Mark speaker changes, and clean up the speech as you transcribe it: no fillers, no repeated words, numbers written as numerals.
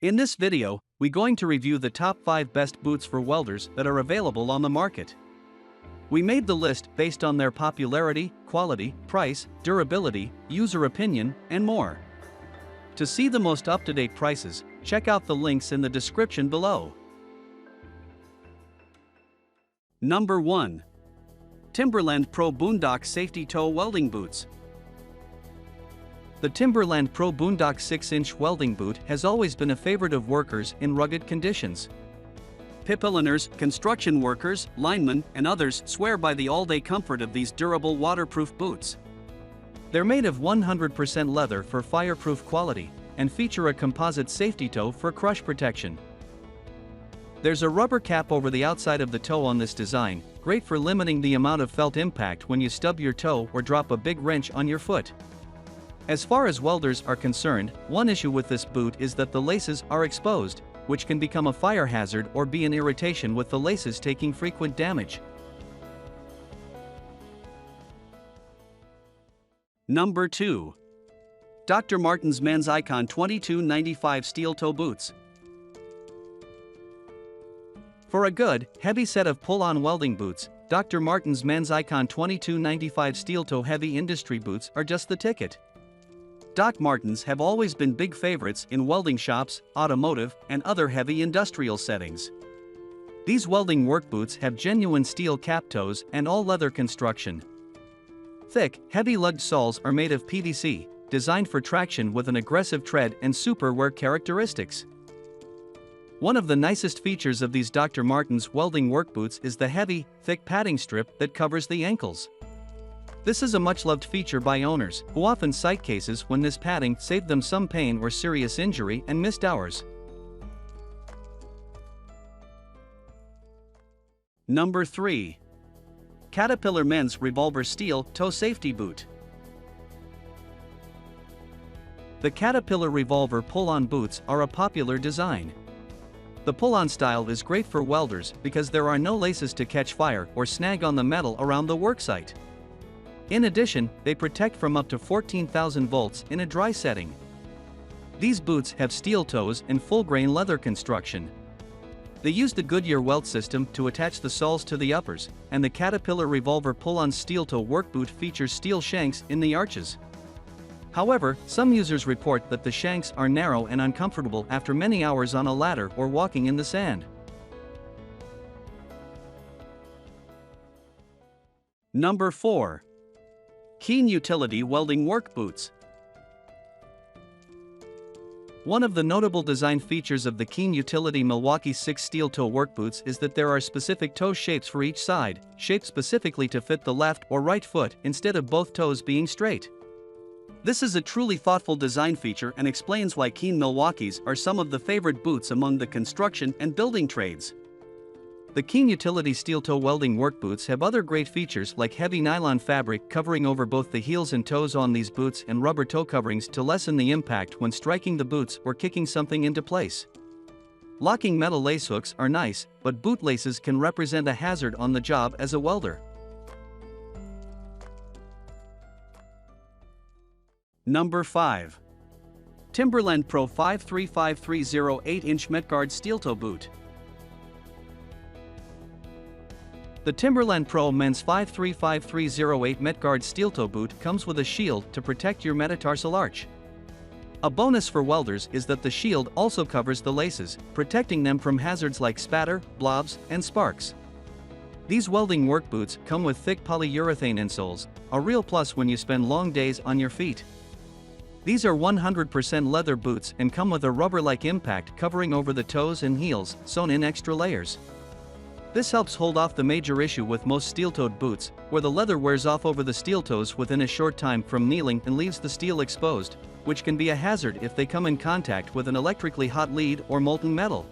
Speaker 1: In this video, we're going to review the top 5 best boots for welders that are available on the market. We made the list based on their popularity, quality, price, durability, user opinion, and more. To see the most up-to-date prices, check out the links in the description below. Number 1. Timberland PRO Boondock Safety Toe Welding Boots. The Timberland PRO Boondock 6-inch welding boot has always been a favorite of workers in rugged conditions. Pipeliners, construction workers, linemen, and others swear by the all-day comfort of these durable waterproof boots. They're made of 100% leather for fireproof quality, and feature a composite safety toe for crush protection. There's a rubber cap over the outside of the toe on this design, great for limiting the amount of felt impact when you stub your toe or drop a big wrench on your foot. As far as welders are concerned, one issue with this boot is that the laces are exposed, which can become a fire hazard or be an irritation with the laces taking frequent damage. Number 2. Dr. Martens Men's Icon 2295 Steel Toe Boots. For a good, heavy set of pull-on welding boots, Dr. Martens Men's Icon 2295 Steel Toe Heavy Industry Boots are just the ticket. Doc Martens have always been big favorites in welding shops, automotive, and other heavy industrial settings. These welding work boots have genuine steel cap toes and all-leather construction. Thick, heavy lugged soles are made of PVC, designed for traction with an aggressive tread and super wear characteristics. One of the nicest features of these Dr. Martens welding work boots is the heavy, thick padding strip that covers the ankles. This is a much-loved feature by owners, who often cite cases when this padding saved them some pain or serious injury and missed hours. Number 3. Caterpillar Men's Revolver Steel Toe Safety Boot. The Caterpillar Revolver pull-on boots are a popular design. The pull-on style is great for welders because there are no laces to catch fire or snag on the metal around the worksite. In addition, they protect from up to 14,000 volts in a dry setting. These boots have steel toes and full-grain leather construction. They use the Goodyear weld system to attach the soles to the uppers, and the Caterpillar Revolver pull-on steel toe work boot features steel shanks in the arches. However, some users report that the shanks are narrow and uncomfortable after many hours on a ladder or walking in the sand. Number 4. Keen Utility Welding Work Boots. One of the notable design features of the Keen Utility Milwaukee 6 steel toe work boots is that there are specific toe shapes for each side, shaped specifically to fit the left or right foot instead of both toes being straight. This is a truly thoughtful design feature and explains why Keen Milwaukees are some of the favorite boots among the construction and building trades. The Keen Utility Steel Toe Welding Work Boots have other great features like heavy nylon fabric covering over both the heels and toes on these boots and rubber toe coverings to lessen the impact when striking the boots or kicking something into place. Locking metal lace hooks are nice, but boot laces can represent a hazard on the job as a welder. Number 5. Timberland PRO 53530 8-inch MetGuard Steel Toe Boot. The Timberland PRO Men's 53530 MetGuard Steel Toe Boot comes with a shield to protect your metatarsal arch. A bonus for welders is that the shield also covers the laces, protecting them from hazards like spatter, blobs, and sparks. These welding work boots come with thick polyurethane insoles, a real plus when you spend long days on your feet. These are 100% leather boots and come with a rubber-like impact covering over the toes and heels, sewn in extra layers. This helps hold off the major issue with most steel-toed boots, where the leather wears off over the steel toes within a short time from kneeling and leaves the steel exposed, which can be a hazard if they come in contact with an electrically hot lead or molten metal.